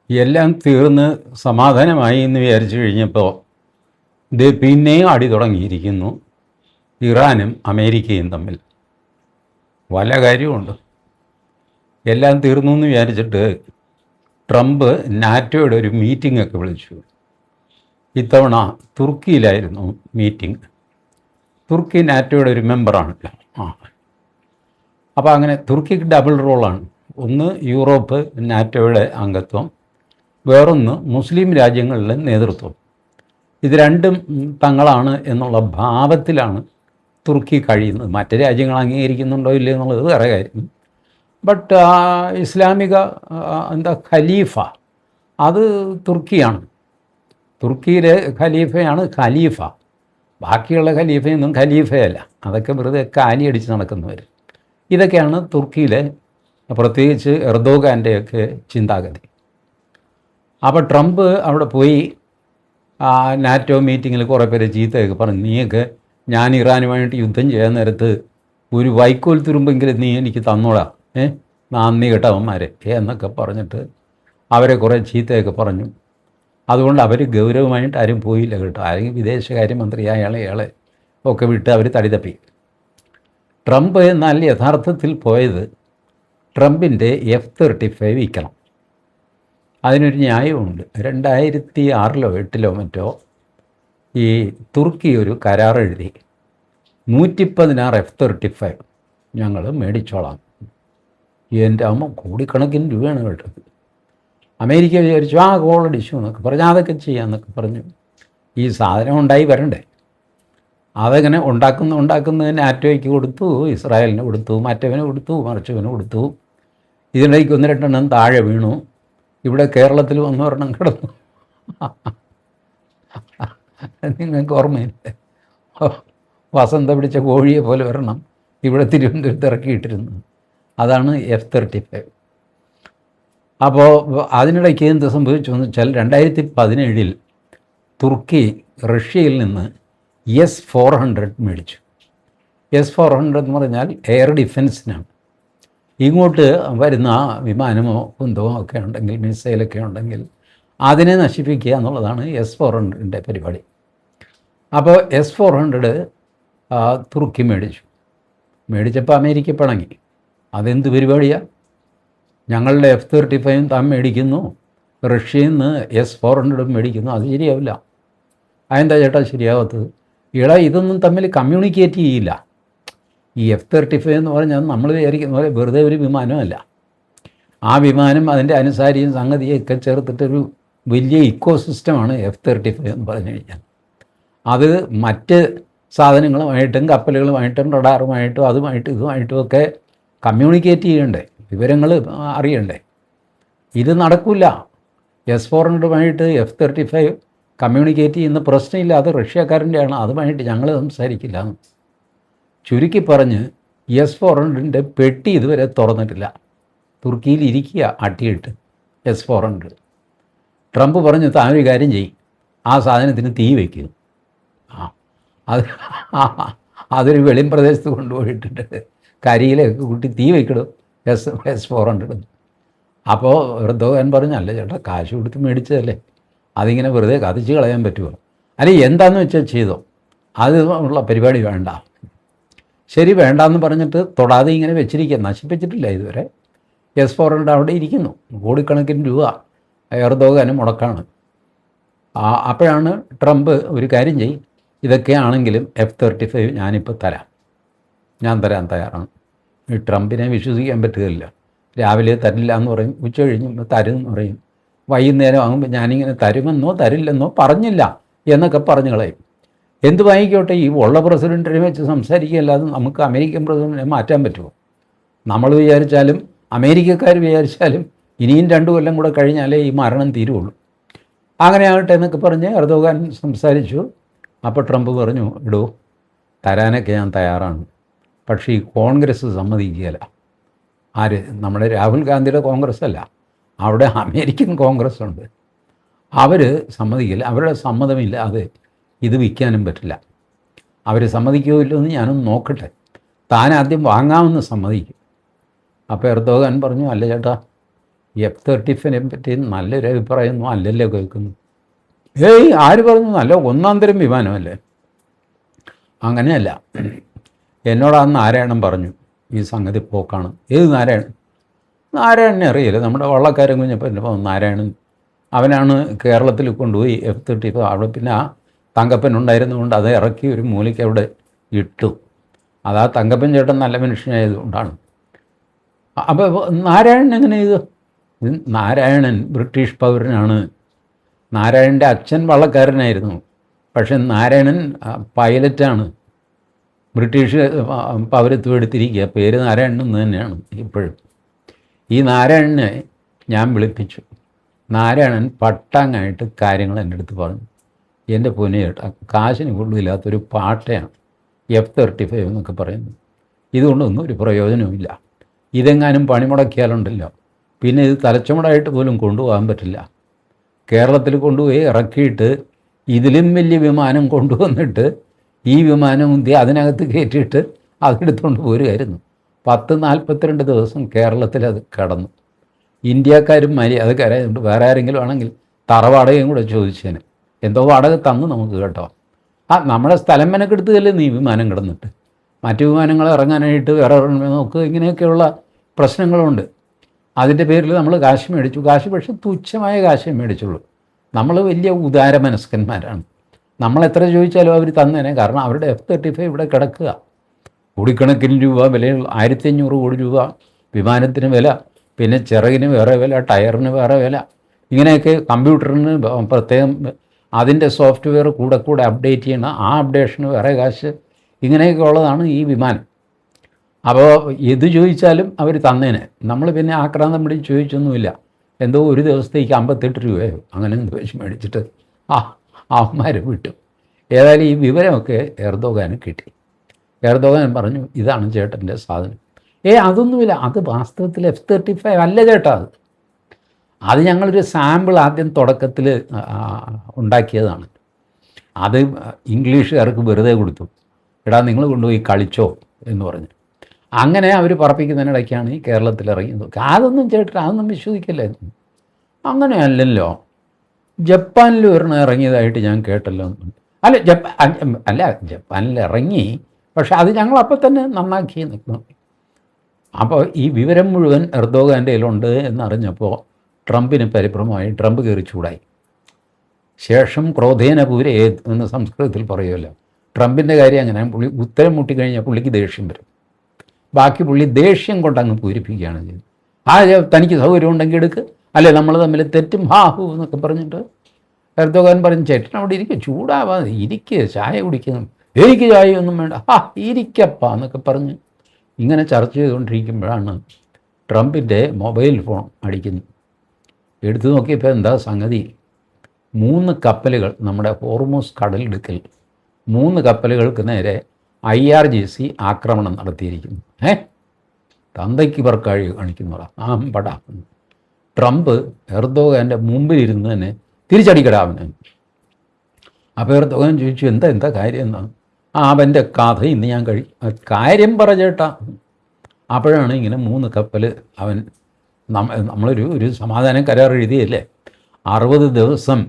എല്ലാം തീർന്ന് സമാധാനമായി എന്ന് വിചാരിച്ചു കഴിഞ്ഞപ്പോൾ ഇത് പിന്നെയും അടി തുടങ്ങിയിരിക്കുന്നു. ഇറാനും അമേരിക്കയും തമ്മിൽ വല്ല കാര്യമുണ്ട്. എല്ലാം തീർന്നു എന്ന് വിചാരിച്ചിട്ട് ട്രംപ് നാറ്റോയുടെ ഒരു മീറ്റിംഗ് ഒക്കെ വിളിച്ചു. ഇത്തവണ തുർക്കിയിലായിരുന്നു മീറ്റിംഗ്. തുർക്കി നാറ്റോയുടെ ഒരു മെമ്പറാണല്ലോ. അപ്പോൾ അങ്ങനെ തുർക്കിക്ക് ഡബിൾ റോളാണ്. ഒന്ന് യൂറോപ്പ് നാറ്റോയുടെ അംഗത്വം, വേറൊന്ന് മുസ്ലിം രാജ്യങ്ങളിലെ നേതൃത്വം. ഇത് രണ്ടും തങ്ങളാണ് എന്നുള്ള ഭാവത്തിലാണ് തുർക്കി കഴിയുന്നത്. മറ്റ് രാജ്യങ്ങൾ അംഗീകരിക്കുന്നുണ്ടോ ഇല്ലയോ എന്നുള്ളത് വേറെ കാര്യം. ബട്ട് ഇസ്ലാമിക ഖലീഫ അത് തുർക്കിയാണ്. തുർക്കിയിലെ ഖലീഫയാണ് ഖലീഫ. ബാക്കിയുള്ള ഖലീഫയൊന്നും ഖലീഫയല്ല. അതൊക്കെ വെറുതെ കാലി അടിച്ച് നടക്കുന്നവർ. ഇതൊക്കെയാണ് തുർക്കിയിലെ പ്രത്യേകിച്ച് എർദോഗാൻ്റെയൊക്കെ ചിന്താഗതി. അപ്പോൾ ട്രംപ് അവിടെ പോയി നാറ്റോ മീറ്റിങ്ങിൽ കുറേ പേര് ചീത്തയൊക്കെ പറഞ്ഞു. നീയൊക്കെ ഞാൻ ഇറാനുമായിട്ട് യുദ്ധം ചെയ്യാൻ നേരത്ത് ഒരു വൈക്കോൽ തുരുമ്പെങ്കിലും നീ എനിക്ക് തന്നോടാ, നന്ദി കേട്ടവന്മാരെ എന്നൊക്കെ പറഞ്ഞിട്ട് അവരെ കുറേ ചീത്തയൊക്കെ പറഞ്ഞു. അതുകൊണ്ട് അവർ ഗൗരവമായിട്ട് ആരും പോയില്ല കേട്ടോ. ആരെങ്കിലും വിദേശകാര്യമന്ത്രി അയാളെ ഒക്കെ വിട്ട് അവർ തടിതപ്പി. ട്രംപ് എന്നാൽ യഥാർത്ഥത്തിൽ പോയത് ട്രംപിൻ്റെ F-35 വിൽക്കണം. അതിനൊരു ന്യായമുണ്ട്. 2006 8 മറ്റോ ഈ തുർക്കി ഒരു കരാർ എഴുതി 116 F-35 ഞങ്ങൾ മേടിച്ചോളാം. എൻ്റെ അമ്മ കോടിക്കണക്കിന് രൂപയാണ് കേട്ടത്. അമേരിക്ക വിചാരിച്ചു ഗോളടിച്ചു എന്നൊക്കെ പറഞ്ഞു, അതൊക്കെ ചെയ്യാമെന്നൊക്കെ പറഞ്ഞു. ഈ സാധനം ഉണ്ടായി വരണ്ടേ. അതങ്ങനെ ഉണ്ടാക്കുന്ന നാറ്റോയ്ക്ക് കൊടുത്തു, ഇസ്രായേലിന് കൊടുത്തു, മറ്റവന് കൊടുത്തു, മറിച്ചവന് കൊടുത്തു. ഇതിനിടയ്ക്ക് 1-2 താഴെ വീണു. ഇവിടെ കേരളത്തിൽ വന്നൊരെണ്ണം കിടന്നു. നിങ്ങൾക്ക് ഓർമ്മയില്ലേ? വസന്ത പിടിച്ച കോഴിയെ പോലെ വരണം ഇവിടെ തിരുവനന്തപുരത്ത് ഇറക്കിയിട്ടിരുന്നു. അതാണ് F-35. അപ്പോൾ അതിനിടയ്ക്ക് എന്ത് സംഭവിച്ചു എന്ന് വെച്ചാൽ 2017 തുർക്കി റഷ്യയിൽ നിന്ന് S-400 മേടിച്ചു. S-400 എന്ന് പറഞ്ഞാൽ എയർ ഡിഫൻസിനാണ്. ഇങ്ങോട്ട് വരുന്ന വിമാനമോ കുന്തമോ ഒക്കെ ഉണ്ടെങ്കിൽ, മിസൈലൊക്കെ ഉണ്ടെങ്കിൽ അതിനെ നശിപ്പിക്കുക എന്നുള്ളതാണ് S-400ൻ്റെ പരിപാടി. അപ്പോൾ S-400 തുർക്കി മേടിച്ചപ്പോൾ അമേരിക്ക പിണങ്ങി. അതെന്ത് പരിപാടിയാണ്? ഞങ്ങളുടെ F-35 താൻ മേടിക്കുന്നു, റഷ്യയിൽ നിന്ന് S-400 മേടിക്കുന്നു, അത് ശരിയാവില്ല. അതെന്താ ചേട്ടാ ശരിയാവാത്തത്? ഇതൊന്നും തമ്മിൽ കമ്മ്യൂണിക്കേറ്റ് ചെയ്യില്ല. ഈ F-35 എന്ന് പറഞ്ഞാൽ നമ്മൾ വിചാരിക്കുന്ന പോലെ വെറുതെ ഒരു വിമാനമല്ല. ആ വിമാനം അതിൻ്റെ അനുസാരിയും സംഗതിയൊക്കെ ചേർത്തിട്ടൊരു വലിയ ഇക്കോ സിസ്റ്റമാണ് F-35 എന്ന് പറഞ്ഞു കഴിഞ്ഞാൽ. അത് മറ്റ് സാധനങ്ങളുമായിട്ടും കപ്പലുകളുമായിട്ടും റഡാറുമായിട്ടും അതുമായിട്ടും ഇതുമായിട്ടും ഒക്കെ കമ്മ്യൂണിക്കേറ്റ് ചെയ്യണ്ടേ, വിവരങ്ങൾ അറിയണ്ടേ. ഇത് നടക്കില്ല. S-400 F-35 കമ്മ്യൂണിക്കേറ്റ് ചെയ്യുന്ന പ്രശ്നമില്ല. അത് റഷ്യക്കാരൻ്റെയാണ്. അതുമായിട്ട് ഞങ്ങൾ സംസാരിക്കില്ല. ചുരുക്കി പറഞ്ഞ് S-400ൻ്റെ പെട്ടി ഇതുവരെ തുറന്നിട്ടില്ല. തുർക്കിയിൽ ഇരിക്കുക അട്ടിയിട്ട് S-400. ട്രംപ് പറഞ്ഞു താനൊരു കാര്യം ചെയ്യും, ആ സാധനത്തിന് തീ വയ്ക്കും. അതൊരു വെളിം പ്രദേശത്ത് കൊണ്ടുപോയിട്ടിട്ട് കരിയിലൊക്കെ കൂട്ടി തീ വയ്ക്കണം S-400. അപ്പോൾ എർദോഗാൻ പറഞ്ഞു, അല്ല ചേട്ടാ കാശ് കൊടുത്ത് മേടിച്ചതല്ലേ, അതിങ്ങനെ വെറുതെ കത്തിച്ച് കളയാൻ പറ്റുമോ? അല്ലെ എന്താണെന്ന് വെച്ചാൽ ചെയ്തോ, അത് ഉള്ള പരിപാടി വേണ്ട. ശരി, വേണ്ടാന്ന് പറഞ്ഞിട്ട് തൊടാതെ ഇങ്ങനെ വെച്ചിരിക്കുക, നശിപ്പിച്ചിട്ടില്ല ഇതുവരെ. S-400 അവിടെ ഇരിക്കുന്നു. കോടിക്കണക്കിന് രൂപ എർദോഗാന് മുടക്കാണ്. അപ്പോഴാണ് ട്രംപ് ഒരു കാര്യം ചെയ്യും, ഇതൊക്കെയാണെങ്കിലും F-35 ഞാനിപ്പോൾ ഞാൻ തരാൻ തയ്യാറാണ്. ഈ ട്രംപിനെ വിശ്വസിക്കാൻ പറ്റുകയില്ല. രാവിലെ തരില്ല എന്ന് പറയും, ഉച്ച കഴിഞ്ഞ് തരുമെന്ന് പറയും, വൈകുന്നേരം ആകുമ്പോൾ ഞാനിങ്ങനെ തരുമെന്നോ തരില്ലെന്നോ പറഞ്ഞില്ല എന്നൊക്കെ പറഞ്ഞു കളയും. എന്ത് വാങ്ങിക്കോട്ടെ, ഈ ഉള്ള പ്രസിഡൻറ്റിനെ വെച്ച് സംസാരിക്കുകയല്ലാതെ നമുക്ക് അമേരിക്കൻ പ്രസിഡൻറ്റിനെ മാറ്റാൻ പറ്റുമോ? നമ്മൾ വിചാരിച്ചാലും അമേരിക്കക്കാർ വിചാരിച്ചാലും ഇനിയും 2 കൊല്ലം കൂടെ കഴിഞ്ഞാലേ ഈ മരണം തീരുള്ളൂ. അങ്ങനെ ആകട്ടെ എന്നൊക്കെ പറഞ്ഞ് എർദോഗാൻ സംസാരിച്ചു. അപ്പോൾ ട്രംപ് പറഞ്ഞു, ഇടൂ തരാനൊക്കെ ഞാൻ തയ്യാറാണ്, പക്ഷേ ഈ കോൺഗ്രസ് സമ്മതിക്കുകയില്ല. ആര്? നമ്മുടെ രാഹുൽ ഗാന്ധിയുടെ കോൺഗ്രസ് അല്ല, അവിടെ അമേരിക്കൻ കോൺഗ്രസ് ഉണ്ട്. അവർ സമ്മതിക്കില്ല. അവരുടെ സമ്മതമില്ലാതെ ഇത് വിൽക്കാനും പറ്റില്ല. അവർ സമ്മതിക്കുകയോ ഇല്ലെന്ന് ഞാനൊന്ന് നോക്കട്ടെ, താൻ ആദ്യം വാങ്ങാമെന്ന് സമ്മതിക്കും. അപ്പോൾ എർദോഗാൻ പറഞ്ഞു, അല്ല ചേട്ടാ F-35 പറ്റി നല്ലൊരു അഭിപ്രായമൊന്നും അല്ലല്ലോ കേൾക്കുന്നു. ആര് പറഞ്ഞു? നല്ല ഒന്നാം തരം വിമാനമല്ലേ. അങ്ങനെയല്ല. എന്നോട് ആ നാരായണൻ പറഞ്ഞു ഈ സംഗതി പോക്കാണ്. ഏത് നാരായണൻ? നാരായണനെ അറിയില്ല, നമ്മുടെ വള്ളക്കാരൻ കുഞ്ഞപ്പം നാരായണൻ. അവനാണ് കേരളത്തിൽ കൊണ്ടുപോയി F-35. അവിടെ പിന്നെ ആ തങ്കപ്പൻ ഉണ്ടായിരുന്നതുകൊണ്ട് അത് ഇറക്കി ഒരു മൂലയ്ക്ക് അവിടെ ഇട്ടു. അതാ തങ്കപ്പൻ ചേട്ടൻ നല്ല മനുഷ്യനായതുകൊണ്ടാണ്. അപ്പോൾ നാരായണൻ എങ്ങനെ ചെയ്തു? നാരായണൻ ബ്രിട്ടീഷ് പൗരനാണ്. നാരായണൻ്റെ അച്ഛൻ വള്ളക്കാരനായിരുന്നു. പക്ഷെ നാരായണൻ പൈലറ്റാണ്. ബ്രിട്ടീഷ് പൗരത്വം എടുത്തിരിക്കുക. പേര് നാരായണൻ എന്ന് തന്നെയാണ് ഇപ്പോഴും. ഈ നാരായണനെ ഞാൻ വിളിപ്പിച്ചു. നാരായണൻ പട്ടാങ്ങായിട്ട് കാര്യങ്ങൾ എൻ്റെ അടുത്ത് പറഞ്ഞു. എൻ്റെ പൊന്നു ചേട്ടാ, കാശിന് കൊള്ളില്ലാത്തൊരു പാട്ടയാണ് F-35 എന്നൊക്കെ പറയുന്നത്. ഇതുകൊണ്ടൊന്നും ഒരു പ്രയോജനവുമില്ല. ഇതെങ്ങാനും പണിമുടക്കിയാലുണ്ടല്ലോ പിന്നെ ഇത് തലച്ചുമടായിട്ട് പോലും കൊണ്ടുപോകാൻ പറ്റില്ല. കേരളത്തിൽ കൊണ്ടുപോയി ഇറക്കിയിട്ട് ഇതിലും വലിയ വിമാനം കൊണ്ടുവന്നിട്ട് ഈ വിമാനം ഉന്തി അതിനകത്ത് കയറ്റിയിട്ട് അതെടുത്തുകൊണ്ട് പോരുമായിരുന്നു. 42 ദിവസം കേരളത്തിൽ അത് കിടന്നു. ഇന്ത്യക്കാരും അത് കരയുണ്ട്. വേറെ ആരെങ്കിലും ആണെങ്കിൽ തറവാടകയും കൂടെ ചോദിച്ചേനെ. എന്തോ വാടക തന്നു നമുക്ക് കേട്ടോ. നമ്മുടെ സ്ഥലം മെനക്കെടുത്തതല്ലേ നീ വിമാനം കിടന്നിട്ട്. മറ്റു വിമാനങ്ങൾ ഇറങ്ങാനായിട്ട് വേറെ നോക്കുക. ഇങ്ങനെയൊക്കെയുള്ള പ്രശ്നങ്ങളുണ്ട്. അതിൻ്റെ പേരിൽ നമ്മൾ കാശ് മേടിച്ചു. കാശ് പക്ഷേ തുച്ഛമായ കാശേ മേടിച്ചുള്ളൂ. നമ്മൾ വലിയ ഉദാരമനസ്കന്മാരാണ്. നമ്മൾ എത്ര ചോദിച്ചാലും അവർ തന്നേനെ. കാരണം അവരുടെ F-35 ഇവിടെ കിടക്കുക. കോടിക്കണക്കിന് രൂപ വിലയുള്ള 1500 കോടി രൂപ വിമാനത്തിന് വില, പിന്നെ ചിറകിന് വേറെ വില, ടയറിന് വേറെ വില, ഇങ്ങനെയൊക്കെ കമ്പ്യൂട്ടറിന് പ്രത്യേകം അതിൻ്റെ സോഫ്റ്റ്വെയർ കൂടെ അപ്ഡേറ്റ് ചെയ്യണം. ആ അപ്ഡേഷന് വേറെ കാശ്. ഇങ്ങനെയൊക്കെ ഉള്ളതാണ് ഈ വിമാനം. അപ്പോൾ ഇത് ചോദിച്ചാലും അവർ തന്നേനെ. നമ്മൾ പിന്നെ ആക്രാന്തം പിടിച്ച് ചോദിച്ചൊന്നുമില്ല. എന്തോ ഒരു ദിവസത്തേക്ക് 58 രൂപയോ അങ്ങനെ ചോദിച്ച് മേടിച്ചിട്ട് അവന്മാരെ വിട്ടു. ഏതായാലും ഈ വിവരമൊക്കെ എർദോഗാന് കിട്ടി. എർദോഗാൻ പറഞ്ഞു, ഇതാണ് ചേട്ടൻ്റെ സാധനം. അതൊന്നുമില്ല, അത് വാസ്തവത്തിൽ F-35 അല്ല ചേട്ടാ. അത് ഞങ്ങളൊരു സാമ്പിൾ ആദ്യം തുടക്കത്തിൽ ഉണ്ടാക്കിയതാണ്. അത് ഇംഗ്ലീഷുകാർക്ക് വെറുതെ കൊടുത്തു. എടാ നിങ്ങൾ കൊണ്ടുപോയി കളിച്ചോ എന്ന് പറഞ്ഞു. അങ്ങനെ അവർ പറപ്പിക്കുന്നതിനിടയ്ക്കാണ് ഈ കേരളത്തിൽ ഇറങ്ങിയത്. അതൊന്നും ചേട്ടാ, അതൊന്നും വിശ്വസിക്കില്ലേ. അങ്ങനെയല്ലല്ലോ, ജപ്പാനിൽ ഒരെണ്ണം ഇറങ്ങിയതായിട്ട് ഞാൻ കേട്ടല്ലോ. ജപ്പാനിൽ ഇറങ്ങി, പക്ഷെ അത് ഞങ്ങളപ്പം തന്നെ നന്നാക്കി നിൽക്കുന്നു. അപ്പോൾ ഈ വിവരം മുഴുവൻ എർദോഗാൻ്റെ കയ്യിലുണ്ട് എന്നറിഞ്ഞപ്പോൾ ട്രംപിന് പരിഭ്രമമായി. ട്രംപ് കയറി ചൂടായി. ശേഷം ക്രോധേന പൂരേ എന്ന് സംസ്കൃതത്തിൽ പറയുമല്ലോ. ട്രംപിൻ്റെ കാര്യം അങ്ങനെ. പുള്ളി ഉത്തരം മുട്ടിക്കഴിഞ്ഞാൽ പുള്ളിക്ക് ദേഷ്യം വരും. ബാക്കി പുള്ളി ദേഷ്യം കൊണ്ടങ്ങ് പൂരിപ്പിക്കുകയാണ് ചെയ്തത്. തനിക്ക് സൗകര്യം ഉണ്ടെങ്കിൽ എടുക്ക്, അല്ലെ നമ്മൾ തമ്മിൽ തെറ്റും ഹാഹു എന്നൊക്കെ പറഞ്ഞിട്ട് എർദോഗാൻ പറഞ്ഞു, ചേട്ടൻ അവിടെ ഇരിക്കുക, ചൂടാവാതെ ഇരിക്കുക, ചായ കുടിക്കുന്നു. എനിക്ക് ചായയൊന്നും വേണ്ട, ഇരിക്കപ്പാ എന്നൊക്കെ പറഞ്ഞ് ഇങ്ങനെ ചർച്ച ചെയ്തുകൊണ്ടിരിക്കുമ്പോഴാണ് ട്രംപിൻ്റെ മൊബൈൽ ഫോൺ അടിക്കുന്നത്. എടുത്തു നോക്കിയപ്പോൾ എന്താ സംഗതി? 3 കപ്പലുകൾ നമ്മുടെ ഹോർമൂസ് കടലിടുക്കിൽ 3 കപ്പലുകൾക്ക് നേരെ IRGC ആക്രമണം നടത്തിയിരിക്കുന്നു. തന്തയ്ക്ക് പറക്കാഴി കാണിക്കുന്നതാ പടാ. ട്രംപ് എർദോഗാൻ്റെ മുമ്പിലിരുന്ന് തന്നെ തിരിച്ചടിക്കടാവന്. അപ്പോൾ എർദോഗാൻ ചോദിച്ചു, എന്താ കാര്യം എന്നാണ്. അവൻ്റെ കഥ ഇന്ന് ഞാൻ കാര്യം പറ ചേട്ടാ. അപ്പോഴാണ് ഇങ്ങനെ 3 കപ്പൽ അവൻ നമ്മളൊരു സമാധാന കരാർ എഴുതിയല്ലേ, 60 ദിവസം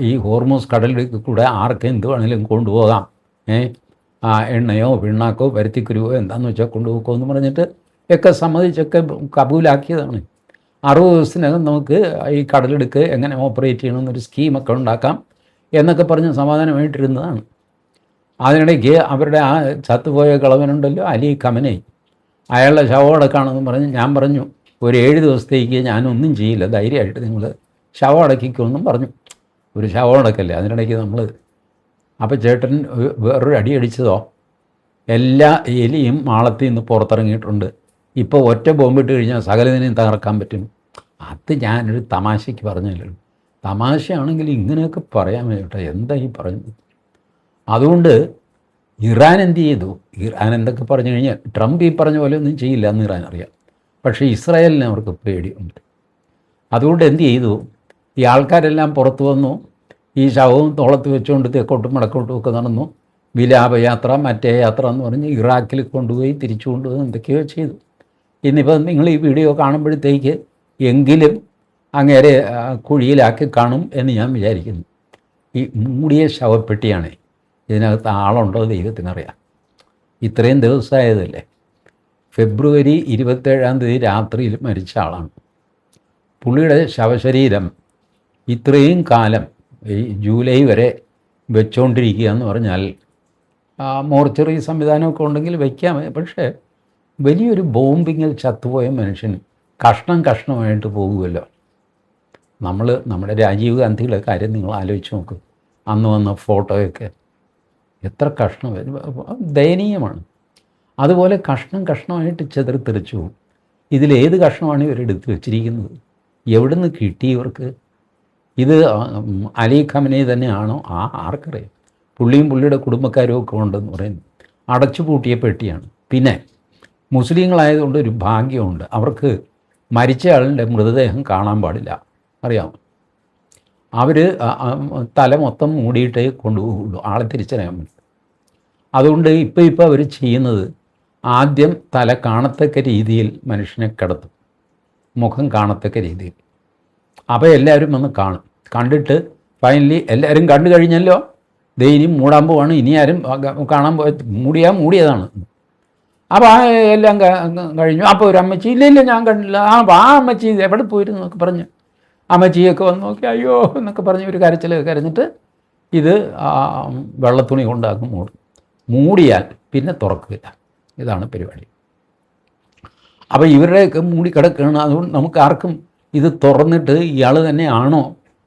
ഈ ഹോർമൂസ് കടലിൽ കൂടെ ആർക്ക് എന്ത് വേണമെങ്കിലും കൊണ്ടുപോകാം, എണ്ണയോ പിണ്ണാക്കോ പരുത്തിക്കുരുവോ എന്താണെന്ന് വെച്ചാൽ കൊണ്ടുപോക്കോ എന്ന് പറഞ്ഞിട്ട് ഒക്കെ സമ്മതിച്ചൊക്കെ കബൂലാക്കിയതാണ്. 60 ദിവസത്തിനകം നമുക്ക് ഈ കടലെടുക്ക് എങ്ങനെ ഓപ്പറേറ്റ് ചെയ്യണമെന്നൊരു സ്കീമൊക്കെ ഉണ്ടാക്കാം എന്നൊക്കെ പറഞ്ഞ് സമാധാനമായിട്ടിരുന്നതാണ്. അതിനിടയ്ക്ക് അവരുടെ ആ ചത്തുപോയ കളവനുണ്ടല്ലോ അലി ഖമനേയി, അയാളുടെ ശവമടക്കാണെന്ന് പറഞ്ഞ് ഞാൻ പറഞ്ഞു, ഒരു 7 ദിവസത്തേക്ക് ഞാനൊന്നും ചെയ്യില്ല, ധൈര്യമായിട്ട് നിങ്ങൾ ശവമടക്കിക്കുമെന്നും പറഞ്ഞു. ഒരു ശവമടക്കല്ലേ. അതിനിടയ്ക്ക് നമ്മൾ അപ്പോൾ ചേട്ടൻ വേറൊരു അടി അടിച്ചതോ, എല്ലാ എലിയും മാളത്തിൽ നിന്ന് പുറത്തിറങ്ങിയിട്ടുണ്ട്. ഇപ്പോൾ ഒറ്റ ബോംബിട്ട് കഴിഞ്ഞാൽ സകലതിനെയും തകർക്കാൻ പറ്റും. അത് ഞാനൊരു തമാശയ്ക്ക് പറഞ്ഞല്ലോ. തമാശയാണെങ്കിൽ ഇങ്ങനെയൊക്കെ പറയാൻ കേട്ടോ, എന്താ ഈ പറയുന്നത്. അതുകൊണ്ട് ഇറാൻ എന്ത് ചെയ്തു? ഇറാൻ എന്തൊക്കെ പറഞ്ഞു കഴിഞ്ഞാൽ ട്രംപ് ഈ പറഞ്ഞ പോലെ ഒന്നും ചെയ്യില്ല എന്ന് ഇറാൻ അറിയാം. പക്ഷേ ഇസ്രായേലിനെ അവർക്ക് പേടിയുണ്ട്. അതുകൊണ്ട് എന്ത് ചെയ്തു? ഈ ആൾക്കാരെല്ലാം പുറത്തു വന്നു. ഈ ശവവും തോളത്ത് വെച്ചുകൊണ്ട് തെക്കോട്ടും വടക്കോട്ടും ഒക്കെ നടന്നു. വിലാപയാത്ര, മറ്റേ യാത്ര എന്ന് പറഞ്ഞ് ഇറാഖിൽ കൊണ്ടുപോയി തിരിച്ചു കൊണ്ടുപോയി എന്തൊക്കെയോ ചെയ്തു. ഇന്നിപ്പോൾ നിങ്ങൾ ഈ വീഡിയോ കാണുമ്പോഴത്തേക്ക് എങ്കിലും അങ്ങേരെ കുഴിയിലാക്കി കാണും എന്ന് ഞാൻ വിചാരിക്കുന്നു. ഈ മൂടിയ ശവപ്പെട്ടിയാണ്. ഇതിനകത്ത് ആളുണ്ടോ ദൈവത്തിനറിയാം. ഇത്രയും ദിവസമായതല്ലേ. ഫെബ്രുവരി 27-ാം തീയതി രാത്രിയിൽ മരിച്ച ആളാണ്. പുള്ളിയുടെ ശവശരീരം ഇത്രയും കാലം ഈ ജൂലൈ വരെ വെച്ചുകൊണ്ടിരിക്കുക എന്ന് പറഞ്ഞാൽ മോർച്ചറി സംവിധാനമൊക്കെ ഉണ്ടെങ്കിൽ വയ്ക്കാം. പക്ഷേ വലിയൊരു ബോംബിങ്ങിൽ ചത്തുപോയ മനുഷ്യൻ കഷ്ണം കഷ്ണമായിട്ട് പോകുമല്ലോ. നമ്മുടെ രാജീവ് ഗാന്ധിയുടെ കാര്യം നിങ്ങൾ ആലോചിച്ച് നോക്ക്. അന്ന് വന്ന ഫോട്ടോയൊക്കെ എത്ര കഷ്ണം, ദയനീയമാണ്. അതുപോലെ കഷ്ണം കഷ്ണമായിട്ട് ചെതറിത്തെറിച്ചു പോകും. ഇതിലേത് കഷ്ണമാണ് ഇവരെടുത്ത് വെച്ചിരിക്കുന്നത്? എവിടുന്ന് കിട്ടി ഇവർക്ക്? ഇത് അലി ഖമനേ തന്നെയാണോ? ആർക്കറിയാം. പുള്ളിയും പുള്ളിയുടെ കുടുംബക്കാരും ഒക്കെ ഉണ്ടെന്ന് പറയുന്നു. അടച്ചു പൂട്ടിയ പെട്ടിയാണ്. പിന്നെ മുസ്ലിങ്ങളായതുകൊണ്ട് ഒരു ഭാഗ്യമുണ്ട്. അവർക്ക് മരിച്ചയാളിൻ്റെ മൃതദേഹം കാണാൻ പാടില്ല, അറിയാമോ? അവർ തല മൊത്തം മൂടിയിട്ടേ കൊണ്ടുപോകുള്ളൂ, ആളെ തിരിച്ചറിയാൻ പറ്റും. അതുകൊണ്ട് ഇപ്പോൾ അവർ ചെയ്യുന്നത് ആദ്യം തല കാണത്തക്ക രീതിയിൽ മനുഷ്യനെ കിടത്തും, മുഖം കാണത്തക്ക രീതിയിൽ. അപ്പോൾ എല്ലാവരും വന്ന് കാണും. കണ്ടിട്ട് ഫൈനലി എല്ലാവരും കണ്ടു കഴിഞ്ഞല്ലോ, ദേ ഇനി മൂടാൻ പോവാണ്, ഇനി ആരും കാണാൻ മൂടിയതാണ്. അപ്പോൾ എല്ലാം കഴിഞ്ഞു. അപ്പോൾ ഒരു അമ്മച്ചി, ഇല്ല ഞാൻ കണ്ടില്ല, അമ്മച്ചി എവിടെ പോയിരുന്നു എന്നൊക്കെ പറഞ്ഞ് അമ്മച്ചിയൊക്കെ വന്ന് നോക്കി, അയ്യോ എന്നൊക്കെ പറഞ്ഞ് ഒരു കരച്ചിലൊക്കെ കരഞ്ഞിട്ട് ഇത് വെള്ളത്തുണി കൊണ്ടാക്കും മൂടിയാൽ പിന്നെ തുറക്കില്ല. ഇതാണ് പരിപാടി. അപ്പോൾ ഇവരുടെയൊക്കെ മൂടിക്കിടക്കുകയാണ്. അതുകൊണ്ട് നമുക്ക് ആർക്കും ഇത് തുറന്നിട്ട് ഇയാൾ തന്നെയാണോ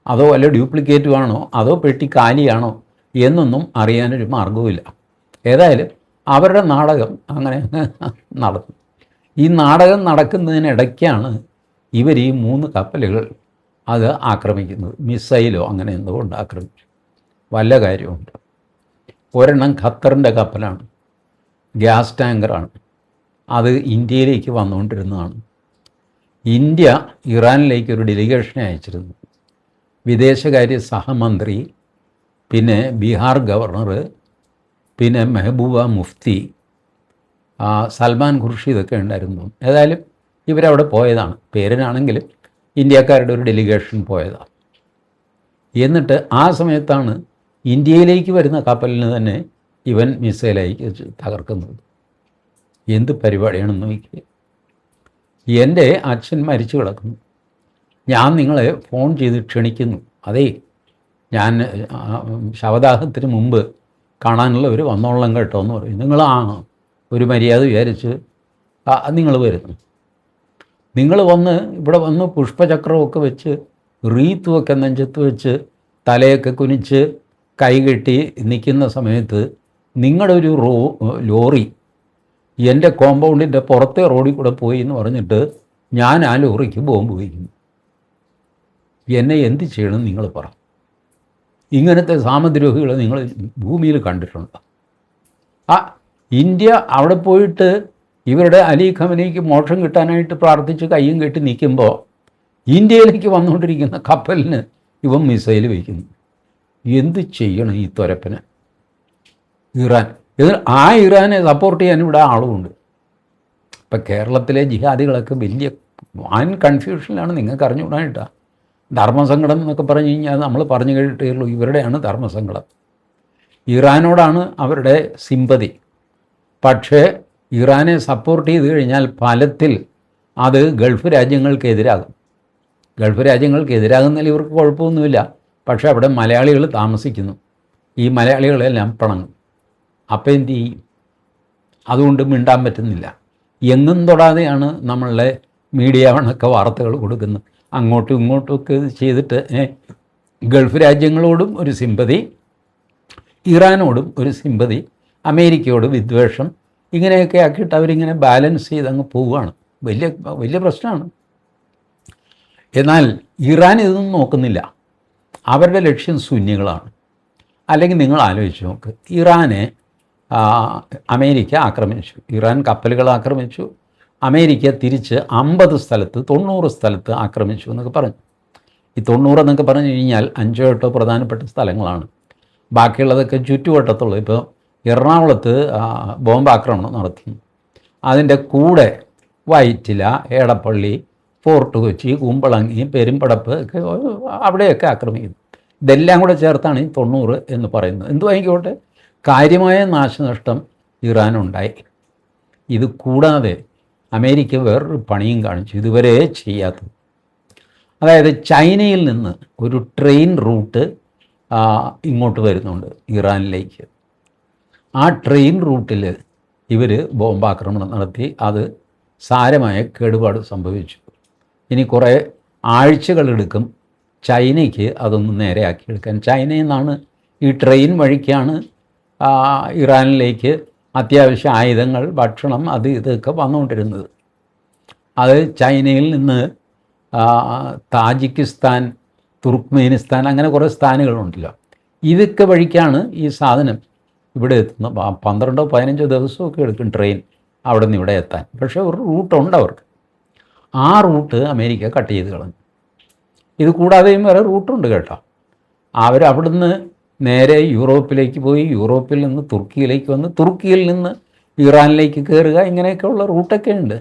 അതോ വല്ല ഡ്യൂപ്ലിക്കേറ്റും ആണോ അതോ പെട്ടി കാലിയാണോ എന്നൊന്നും അറിയാനൊരു മാർഗവുമില്ല. ഏതായാലും അവരുടെ നാടകം അങ്ങനെ നടന്നു. ഈ നാടകം നടക്കുന്നതിനിടയ്ക്കാണ് ഇവർ ഈ 3 കപ്പലുകൾ അത് ആക്രമിക്കുന്നത്. മിസൈലോ അങ്ങനെ എന്തുകൊണ്ട് ആക്രമിച്ചു? വല്ല കാര്യമുണ്ട്. ഒരെണ്ണം ഖത്തറിൻ്റെ കപ്പലാണ്, ഗ്യാസ് ടാങ്കറാണ്. അത് ഇന്ത്യയിലേക്ക് വന്നുകൊണ്ടിരുന്നതാണ്. ഇന്ത്യ ഇറാനിലേക്ക് ഒരു ഡെലിഗേഷനെ അയച്ചിരുന്നു. വിദേശകാര്യ സഹമന്ത്രി, പിന്നെ ബീഹാർ ഗവർണർ, പിന്നെ മെഹബൂബ മുഫ്തി, സൽമാൻ ഖുർഷിദൊക്കെ ഉണ്ടായിരുന്നു. ഏതായാലും ഇവരവിടെ പോയതാണ്. പേരിനാണെങ്കിലും ഇന്ത്യക്കാരുടെ ഒരു ഡെലിഗേഷൻ പോയതാണ്. എന്നിട്ട് ആ സമയത്താണ് ഇന്ത്യയിലേക്ക് വരുന്ന കപ്പലിന് തന്നെ ഇവൻ മിസൈലയച്ച് തകർക്കുന്നത്. എന്ത് പരിപാടിയാണെന്ന് നോക്കി. എൻ്റെ അച്ഛൻ മരിച്ചു കിടക്കുന്നു, ഞാൻ നിങ്ങളെ ഫോൺ ചെയ്ത് ക്ഷണിക്കുന്നു. അതേ, ഞാൻ ശവദാഹത്തിന് മുമ്പ് കാണാനുള്ളവർ വന്നോളാം കേട്ടോ എന്ന് പറയും. നിങ്ങൾ ഒരു മര്യാദ വിചാരിച്ച് നിങ്ങൾ വരുന്നു. നിങ്ങൾ ഇവിടെ വന്ന് പുഷ്പചക്രമൊക്കെ വെച്ച് റീത്തുമൊക്കെ നെഞ്ചത്ത് വെച്ച് തലയൊക്കെ കുനിച്ച് കൈകെട്ടി നിൽക്കുന്ന സമയത്ത് നിങ്ങളുടെ ഒരു ലോറി എൻ്റെ കോമ്പൗണ്ടിൻ്റെ പുറത്തെ റോഡിൽ കൂടെ പോയി എന്ന് പറഞ്ഞിട്ട് ഞാൻ ആ ലോറിക്ക് ബോംബ് വയ്ക്കുന്നു. എന്നെ എന്ത് ചെയ്യണം നിങ്ങൾ പറ. ഇങ്ങനത്തെ സാമദ്രോഹികളെ നിങ്ങൾ ഭൂമിയിൽ കണ്ടിട്ടുണ്ടോ? ഇന്ത്യ അവിടെ പോയിട്ട് ഇവരുടെ അലി ഖമനയ്ക്ക് മോക്ഷം കിട്ടാനായിട്ട് പ്രാർത്ഥിച്ച് കയ്യും കെട്ടി നിൽക്കുമ്പോൾ ഇന്ത്യയിലേക്ക് വന്നുകൊണ്ടിരിക്കുന്ന കപ്പലിന് ഇവൻ മിസൈൽ വയ്ക്കുന്നു. എന്ത് ചെയ്യണം ഈ തുരപ്പന്? ഇറാനെ സപ്പോർട്ട് ചെയ്യാൻ ഇവിടെ ആളുമുണ്ട്. ഇപ്പം കേരളത്തിലെ ജിഹാദികളൊക്കെ വലിയ വൻ കൺഫ്യൂഷനിലാണ്. നിങ്ങൾക്ക് അറിഞ്ഞുകൂടായിട്ടാണ്. ധർമ്മസങ്കടം എന്നൊക്കെ പറഞ്ഞു കഴിഞ്ഞാൽ നമ്മൾ പറഞ്ഞു കേട്ടേ ഉള്ളൂ. ഇവരുടെയാണ് ധർമ്മസങ്കടം. ഇറാനോടാണ് അവരുടെ സിമ്പതി. പക്ഷേ ഇറാനെ സപ്പോർട്ട് ചെയ്ത് കഴിഞ്ഞാൽ ഫലത്തിൽ അത് ഗൾഫ് രാജ്യങ്ങൾക്കെതിരാകും. ഗൾഫ് രാജ്യങ്ങൾക്കെതിരാകുന്നതിൽ ഇവർക്ക് കുഴപ്പമൊന്നുമില്ല. പക്ഷേ അവിടെ മലയാളികൾ താമസിക്കുന്നു. ഈ മലയാളികളെല്ലാം പിണങ്ങും. അപ്പം എന്ത് ചെയ്യും? അതുകൊണ്ട് മിണ്ടാൻ പറ്റുന്നില്ല. എങ്ങും തൊടാതെയാണ് നമ്മളുടെ മീഡിയ വണക്ക വാർത്തകൾ കൊടുക്കുന്നത്. അങ്ങോട്ടും ഇങ്ങോട്ടുമൊക്കെ ചെയ്തിട്ട് ഗൾഫ് രാജ്യങ്ങളോടും ഒരു സിമ്പതി, ഇറാനോടും ഒരു സിമ്പതി, അമേരിക്കയോട് വിദ്വേഷം, ഇങ്ങനെയൊക്കെ ആക്കിയിട്ട് അവരിങ്ങനെ ബാലൻസ് ചെയ്ത് അങ്ങ് പോവുകയാണ്. വലിയ പ്രശ്നമാണ്. എന്നാൽ ഇറാൻ ഇതൊന്നും നോക്കുന്നില്ല. അവരുടെ ലക്ഷ്യം സുന്നികളാണ്. അല്ലെങ്കിൽ നിങ്ങൾ ആലോചിച്ച് നോക്ക്, ഇറാനെ അമേരിക്ക ആക്രമിച്ചു, ഇറാൻ കപ്പലുകൾ ആക്രമിച്ചു, അമേരിക്ക തിരിച്ച് 50 സ്ഥലത്ത് 90 സ്ഥലത്ത് ആക്രമിച്ചു എന്നൊക്കെ പറഞ്ഞു. ഈ 90 എന്നൊക്കെ പറഞ്ഞു കഴിഞ്ഞാൽ 5-8 പ്രധാനപ്പെട്ട സ്ഥലങ്ങളാണ്. ബാക്കിയുള്ളതൊക്കെ ചുറ്റുവട്ടത്തുള്ളത്. ഇപ്പോൾ എറണാകുളത്ത് ബോംബാക്രമണം നടത്തുന്നു. അതിൻ്റെ കൂടെ വൈറ്റില, എടപ്പള്ളി, ഫോർട്ട് കൊച്ചി, കുമ്പളങ്ങി, പെരുമ്പടപ്പ് ഒക്കെ അവിടെയൊക്കെ ആക്രമിക്കുന്നു. ഇതെല്ലാം കൂടെ ചേർത്താണ് ഈ 90 എന്ന് പറയുന്നത്. എന്തുമായിക്കോട്ടെ, കാര്യമായ നാശനഷ്ടം ഇറാനുണ്ടായി. ഇത് കൂടാതെ അമേരിക്ക വേറൊരു പണിയും കാണിച്ചു, ഇതുവരെ ചെയ്യാത്തത്. അതായത് ചൈനയിൽ നിന്ന് ഒരു ട്രെയിൻ റൂട്ട് ഇങ്ങോട്ട് വരുന്നുണ്ട് ഇറാനിലേക്ക്. ആ ട്രെയിൻ റൂട്ടിൽ ഇവർ ബോംബാക്രമണം നടത്തി. അത് സാരമായ കേടുപാട് സംഭവിച്ചു. ഇനി കുറേ ആഴ്ചകളെടുക്കും ചൈനയ്ക്ക് അതൊന്ന് നേരെയാക്കിയെടുക്കാൻ. ചൈനയിൽ നിന്നാണ് ഈ ട്രെയിൻ വഴിക്കാണ് ഇറാനിലേക്ക് അത്യാവശ്യ ആയുധങ്ങൾ, ഭക്ഷണം, അത് ഇതൊക്കെ വന്നുകൊണ്ടിരുന്നത്. അത് ചൈനയിൽ നിന്ന് താജിക്കിസ്ഥാൻ, തുർക്ക്മേനിസ്ഥാൻ, അങ്ങനെ കുറേ സ്ഥാനങ്ങളുണ്ടല്ലോ. ഇതൊക്കെ വഴിക്കാണ് ഈ സാധനം ഇവിടെ എത്തുന്നത്. 12-15 ദിവസമൊക്കെ എടുക്കും ട്രെയിൻ അവിടെ നിന്ന് ഇവിടെ എത്താൻ. പക്ഷേ ഒരു റൂട്ടുണ്ട് അവർക്ക്. ആ റൂട്ട് അമേരിക്ക കട്ട് ചെയ്ത് കളഞ്ഞു. ഇത് കൂടാതെയും വേറെ റൂട്ടുണ്ട് കേട്ടോ. അവരവിടുന്ന് നേരെ യൂറോപ്പിലേക്ക് പോയി, യൂറോപ്പിൽ നിന്ന് തുർക്കിയിലേക്ക് വന്ന്, തുർക്കിയിൽ നിന്ന് ഇറാനിലേക്ക് കയറുക, ഇങ്ങനെയൊക്കെയുള്ള റൂട്ടൊക്കെ ഉണ്ട്.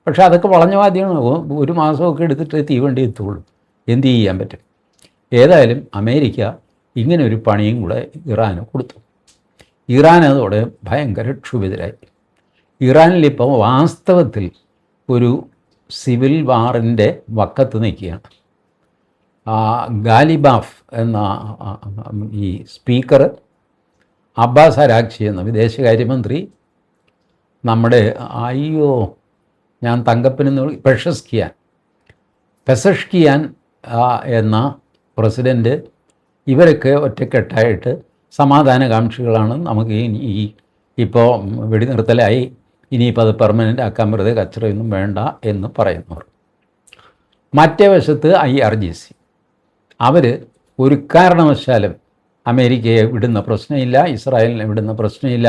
പക്ഷേ അതൊക്കെ വളഞ്ഞ വാദ്യമാണ്. 1 മാസമൊക്കെ എടുത്തിട്ട് തീവണ്ടി എത്തുള്ളൂ. എന്ത് ചെയ്യാൻ പറ്റും? ഏതായാലും അമേരിക്ക ഇങ്ങനെ ഒരു പണിയും കൂടെ ഇറാന് കൊടുത്തു. ഇറാൻ അതോടെ ഭയങ്കര ക്ഷുഭിതരായി. ഇറാനിലിപ്പോൾ വാസ്തവത്തിൽ ഒരു സിവിൽ വാറിൻ്റെ വക്കത്ത് നിൽക്കുകയാണ്. ഗാലിബാഫ് എന്ന ഈ സ്പീക്കർ, അബ്ബാസ് അരാഗ്ചി എന്ന വിദേശകാര്യമന്ത്രി, നമ്മുടെ ഞാൻ തങ്കപ്പനെന്ന് പെസഷ്കിയാൻ എന്ന പ്രസിഡൻറ്റ്, ഇവരൊക്കെ ഒറ്റക്കെട്ടായിട്ട് സമാധാനകാംക്ഷികളാണ്. നമുക്ക് ഇപ്പോൾ വെടിനിർത്തലായി, ഇനിയിപ്പോൾ അത് പെർമനൻ്റ് ആക്കാൻ വെറുതെ കച്ചറയൊന്നും വേണ്ട എന്ന് പറയുന്നവർ. മറ്റേ വശത്ത് IRGC, അവർ ഒരു കാരണവശാലും അമേരിക്കയെ വിടുന്ന പ്രശ്നമില്ല, ഇസ്രായേലിനെ വിടുന്ന പ്രശ്നമില്ല,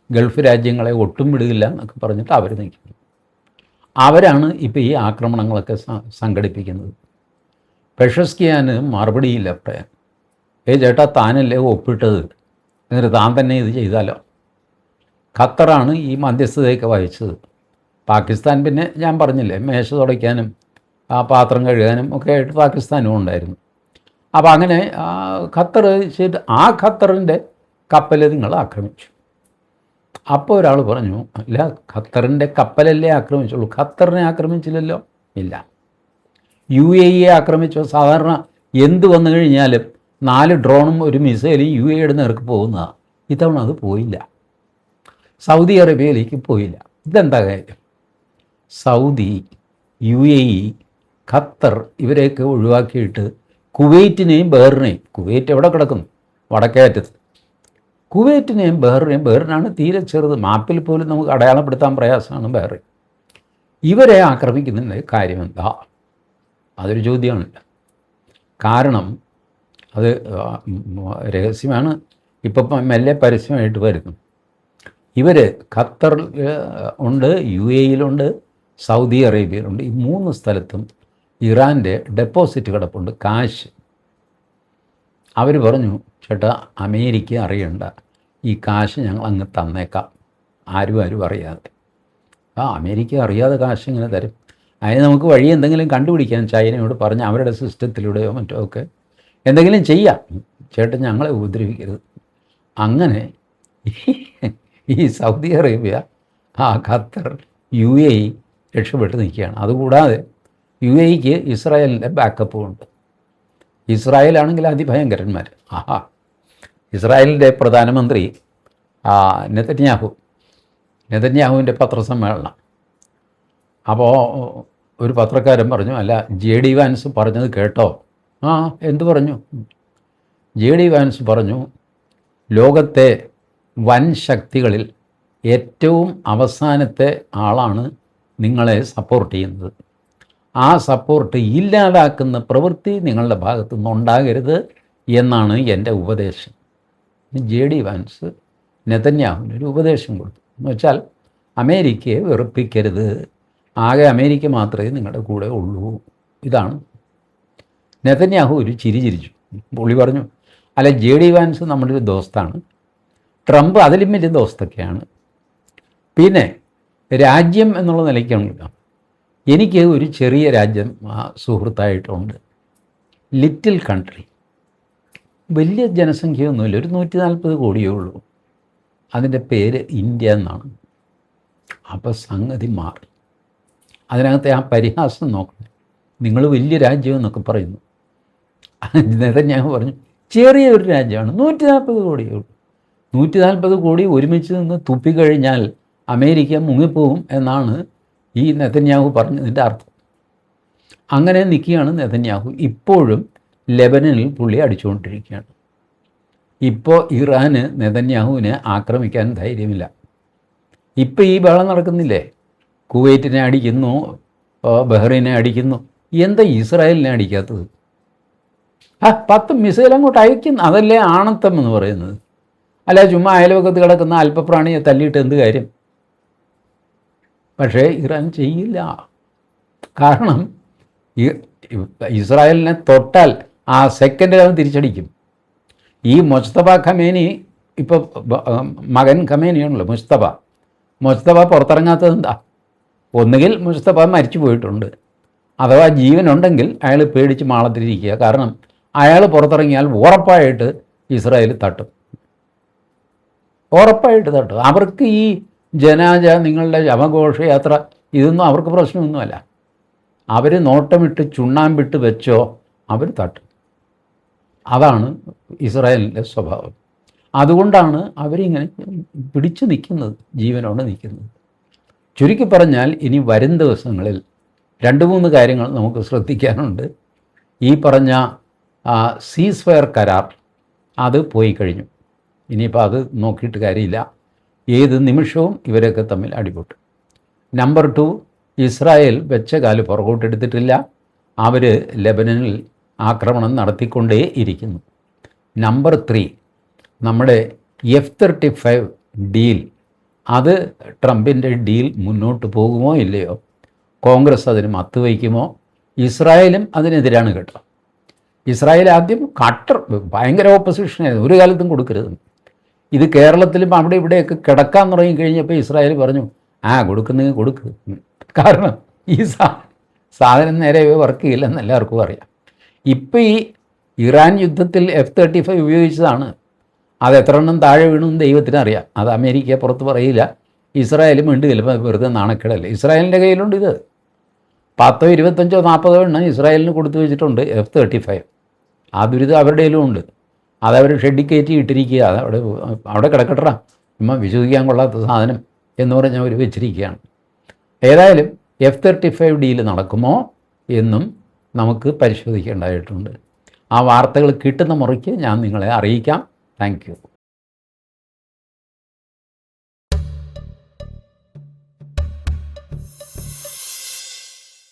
ഗൾഫ് രാജ്യങ്ങളെ ഒട്ടും വിടുകയില്ല എന്നൊക്കെ പറഞ്ഞിട്ട് അവർ നിൽക്കുന്നു. അവരാണ് ഇപ്പോൾ ഈ ആക്രമണങ്ങളൊക്കെ സംഘടിപ്പിക്കുന്നത്. പെഷസ്കിയാന് മറുപടിയില്ല പറയാൻ. ചേട്ടാ, താനല്ലേ ഒപ്പിട്ടത്, എന്നിട്ട് താൻ തന്നെ ഇത് ചെയ്താലോ. ഖത്തറാണ് ഈ മധ്യസ്ഥതയൊക്കെ വഹിച്ചത്. പാകിസ്ഥാൻ പിന്നെ ഞാൻ പറഞ്ഞില്ലേ, മേശ തുടയ്ക്കാനും പാത്രം കഴുകാനും ഒക്കെ ആയിട്ട് പാകിസ്ഥാനും ഉണ്ടായിരുന്നു. അപ്പോൾ അങ്ങനെ ഖത്തർ ചെയ്ത് ഖത്തറിൻ്റെ കപ്പൽ നിങ്ങൾ ആക്രമിച്ചു. അപ്പോൾ ഒരാൾ പറഞ്ഞു, അല്ല, ഖത്തറിൻ്റെ കപ്പലല്ലേ ആക്രമിച്ചുള്ളൂ, ഖത്തറിനെ ആക്രമിച്ചില്ലല്ലോ. ഇല്ല. UAE ആക്രമിച്ചോ? സാധാരണ എന്ത് വന്നു കഴിഞ്ഞാലും 4 ഡ്രോണും ഒരു മിസൈലും UAEയുടെ നേർക്ക് പോകുന്നതാണ്. ഇത്തവണ അത് പോയില്ല. സൗദി അറേബ്യയിലേക്ക് പോയില്ല. ഇതെന്താ കാര്യം? സൗദി, UAE, ഖത്തർ ഇവരെയൊക്കെ ഒഴിവാക്കിയിട്ട് കുവൈറ്റിനെയും ബഹ്റിനെയും, കുവൈറ്റ് എവിടെ കിടക്കുന്നു? വടക്കേ അറ്റത്ത്. കുവൈറ്റിനെയും ബഹ്റിനാണ് തീരെ ചെറുത്, മാപ്പിൽ പോലും നമുക്ക് അടയാളപ്പെടുത്താൻ പ്രയാസമാണ് ബഹ്റിൻ. ഇവരെ ആക്രമിക്കുന്നതിൻ്റെ കാര്യം എന്താ? അതൊരു ചോദ്യമാണല്ലോ. കാരണം അത് രഹസ്യമാണ്, ഇപ്പം മെല്ലെ പരസ്യമായിട്ട് വരുന്നു. ഇവർ ഖത്തറിൽ ഉണ്ട്, UAEയിലുണ്ട്, സൗദി അറേബ്യയിലുണ്ട്. ഈ 3 സ്ഥലത്തും ഇറാൻ്റെ ഡെപ്പോസിറ്റ് കിടപ്പുണ്ട്, കാശ്. അവർ പറഞ്ഞു, ചേട്ടാ, അമേരിക്ക അറിയണ്ട, ഈ കാശ് ഞങ്ങൾ അങ്ങ് തന്നേക്കാം, ആരും അറിയാതെ. അമേരിക്ക അറിയാതെ കാശ് ഇങ്ങനെ തരും. അതിന് നമുക്ക് വഴി എന്തെങ്കിലും കണ്ടുപിടിക്കാൻ ചൈനയോട് പറഞ്ഞ് അവരുടെ സിസ്റ്റത്തിലൂടെയോ മറ്റോ ഒക്കെ എന്തെങ്കിലും ചെയ്യാം. ചേട്ടൻ ഞങ്ങളെ ഉപദ്രവിക്കരുത്. അങ്ങനെ ഈ സൗദി അറേബ്യ, ഖത്തർ, UAE രക്ഷപ്പെട്ട് നിൽക്കുകയാണ്. അതുകൂടാതെ UAEക്ക് ഇസ്രായേലിൻ്റെ ബാക്കപ്പും ഉണ്ട്. ഇസ്രായേലാണെങ്കിൽ അതിഭയങ്കരന്മാർ. ഇസ്രായേലിൻ്റെ പ്രധാനമന്ത്രി നെതന്യാഹുവിൻ്റെ പത്രസമ്മേളനം. അപ്പോൾ ഒരു പത്രക്കാരൻ പറഞ്ഞു, അല്ല, JD വാൻസ് പറഞ്ഞത് കേട്ടോ? എന്തു പറഞ്ഞു? JD വാൻസ് പറഞ്ഞു, ലോകത്തെ വൻ ശക്തികളിൽ ഏറ്റവും അവസാനത്തെ ആളാണ് നിങ്ങളെ സപ്പോർട്ട് ചെയ്യുന്നത്. ആ സപ്പോർട്ട് ഇല്ലാതാക്കുന്ന പ്രവൃത്തി നിങ്ങളുടെ ഭാഗത്തു നിന്നുണ്ടാകരുത് എന്നാണ് എൻ്റെ ഉപദേശം. JD വാൻസ് നെതന്യാഹുവിനൊരു ഉപദേശം കൊടുത്തു. എന്ന് വെച്ചാൽ അമേരിക്കയെ വെറുപ്പിക്കരുത്, ആകെ അമേരിക്ക മാത്രമേ നിങ്ങളുടെ കൂടെ ഉള്ളൂ. ഇതാണ്. നെതന്യാഹു ഒരു ചിരിച്ചു. പുള്ളി പറഞ്ഞു, അല്ല, JD വാൻസ് നമ്മുടെ ഒരു ദോസ്താണ്, ട്രംപ് അതിലും വലിയ ദോസ്തൊക്കെയാണ്. പിന്നെ രാജ്യം എന്നുള്ള നിലയ്ക്കാണല്ലോ, എനിക്ക് ഒരു ചെറിയ രാജ്യം സുഹൃത്തായിട്ടുണ്ട്, ലിറ്റിൽ കൺട്രി, വലിയ ജനസംഖ്യയൊന്നുമില്ല, ഒരു 140 കോടിയേ ഉള്ളൂ. അതിൻ്റെ പേര് ഇന്ത്യ എന്നാണ്. അപ്പോൾ സംഗതി മാറി. അതിനകത്തെ ആ പരിഹാസം നോക്കണം, നിങ്ങൾ വലിയ രാജ്യം എന്നൊക്കെ പറയുന്നു. നെതന്യാഹു പറഞ്ഞു ചെറിയൊരു രാജ്യമാണ്, 140 കോടിയേ ഉള്ളൂ. 140 കോടി ഒരുമിച്ച് നിന്ന് തുപ്പിക്കഴിഞ്ഞാൽ അമേരിക്ക മുങ്ങിപ്പോവും എന്നാണ് ഈ നെതന്യാഹു പറഞ്ഞതിൻ്റെ അർത്ഥം. അങ്ങനെ നിൽക്കുകയാണ് നെതന്യാഹു. ഇപ്പോഴും ലെബനനിൽ പുള്ളി അടിച്ചുകൊണ്ടിരിക്കുകയാണ്. ഇപ്പോൾ ഇറാന് നെതന്യാഹുവിനെ ആക്രമിക്കാൻ ധൈര്യമില്ല. ഇപ്പോൾ ഈ ബഹളം നടക്കുന്നില്ലേ, കുവൈറ്റിനെ അടിക്കുന്നു, ബഹ്റൈനെ അടിക്കുന്നു, എന്താ ഇസ്രായേലിനെ അടിക്കാത്തത്? 10 മിസൈൽ അങ്ങോട്ട് അയക്കുന്നു, അതല്ലേ ആണത്തം എന്ന് പറയുന്നത്. അല്ല ചുമ്മാ അയൽവക്കത്ത് കിടക്കുന്ന അല്പപ്രാണിയെ തല്ലിയിട്ട് എന്ത് കാര്യം? പക്ഷേ ഇറാൻ ചെയ്യില്ല. കാരണം ഇസ്രായേലിനെ തൊട്ടാൽ ആ സെക്കൻഡിൽ അവൻ തിരിച്ചടിക്കും. ഈ മുസ്തഫ ഖമേനി, ഇപ്പോൾ മകൻ ഖമേനിയാണല്ലോ മുസ്തഫ പുറത്തിറങ്ങാത്തത് എന്താ? ഒന്നുകിൽ മുസ്തഫ മരിച്ചു പോയിട്ടുണ്ട്, അഥവാ ജീവനുണ്ടെങ്കിൽ അയാൾ പേടിച്ച് മാളത്തിലിരിക്കുക. കാരണം അയാൾ പുറത്തിറങ്ങിയാൽ ഉറപ്പായിട്ട് ഇസ്രായേൽ തട്ടും, ഉറപ്പായിട്ട് തട്ടും. അവർക്ക് ഈ ജനാജ, നിങ്ങളുടെ ശവഘോഷയാത്ര, ഇതൊന്നും അവർക്ക് പ്രശ്നമൊന്നുമല്ല. അവർ നോട്ടമിട്ട് ചുണ്ണാമ്പിട്ട് വെച്ചോ അവർ തട്ടും. അതാണ് ഇസ്രായേലിൻ്റെ സ്വഭാവം. അതുകൊണ്ടാണ് അവരിങ്ങനെ പിടിച്ചു നിൽക്കുന്നത്, ജീവനോടെ നിൽക്കുന്നത്. ചുരുക്കി പറഞ്ഞാൽ ഇനി വരും ദിവസങ്ങളിൽ 2-3 കാര്യങ്ങൾ നമുക്ക് ശ്രദ്ധിക്കാനുണ്ട്. ഈ പറഞ്ഞ സീസ് ഫയർ കരാർ അത് പോയി കഴിഞ്ഞു. ഇനിയിപ്പോൾ അത് നോക്കിയിട്ട് കാര്യമില്ല, ഏത് നിമിഷവും ഇവരൊക്കെ തമ്മിൽ അടിപൊട്ടും. നമ്പർ 2, ഇസ്രായേൽ വെച്ച കാല് പുറകോട്ടെടുത്തിട്ടില്ല, അവർ ലെബനനിൽ ആക്രമണം നടത്തിക്കൊണ്ടേ ഇരിക്കുന്നു. നമ്പർ 3, നമ്മുടെ F-35 ഡീൽ, അത് ട്രംപിൻ്റെ ഡീൽ മുന്നോട്ട് പോകുമോ ഇല്ലയോ, കോൺഗ്രസ് അതിന് മത്ത് വയ്ക്കുമോ? ഇസ്രായേലും അതിനെതിരാണ് കേട്ടോ. ഇസ്രായേൽ ആദ്യം ഭയങ്കര ഓപ്പോസിഷനായിരുന്നു, ഒരു കാലത്തും കൊടുക്കരുത്. ഇത് കേരളത്തിലും അവിടെ ഇവിടെയൊക്കെ കിടക്കാൻ തുടങ്ങിക്കഴിഞ്ഞപ്പോൾ ഇസ്രായേൽ പറഞ്ഞു കൊടുക്കുന്നെങ്കിൽ കൊടുക്ക്. കാരണം ഈ സാധനം നേരെ വർക്ക് ചെയ്യില്ലെന്ന് എല്ലാവർക്കും അറിയാം. ഇപ്പോൾ ഈ ഇറാൻ യുദ്ധത്തിൽ F-35 ഉപയോഗിച്ചതാണ്. അത് എത്ര എണ്ണം താഴെ വീണമെന്ന് ദൈവത്തിനറിയാം. അത് അമേരിക്ക പുറത്ത് പറയില്ല, ഇസ്രായേലും ഉണ്ട്. ചിലപ്പോൾ വെറുതെ നാണക്കേടല്ലേ. ഇസ്രായേലിൻ്റെ കയ്യിലുണ്ട് ഇത്. 10, 25, 40 എണ്ണം ഇസ്രായേലിന് കൊടുത്തു വെച്ചിട്ടുണ്ട് F-35. ആ ദുരിതം അവരുടെ കയ്യിലും ഉണ്ട്. അതവർ ഷെഡിൽ കയറ്റി ഇട്ടിരിക്കുക, അവിടെ കിടക്കട്ട, ചുമ്മാ വിശ്വസിക്കാൻ കൊള്ളാത്ത സാധനം എന്ന് പറഞ്ഞ് അവർ വെച്ചിരിക്കുകയാണ്. ഏതായാലും F-35 ഡീൽ നടക്കുമോ എന്നും നമുക്ക് പരിശോധിക്കേണ്ടതായിട്ടുണ്ട്. ആ വാർത്തകൾ കിട്ടുന്ന മുറയ്ക്ക് ഞാൻ നിങ്ങളെ അറിയിക്കാം. Thank you.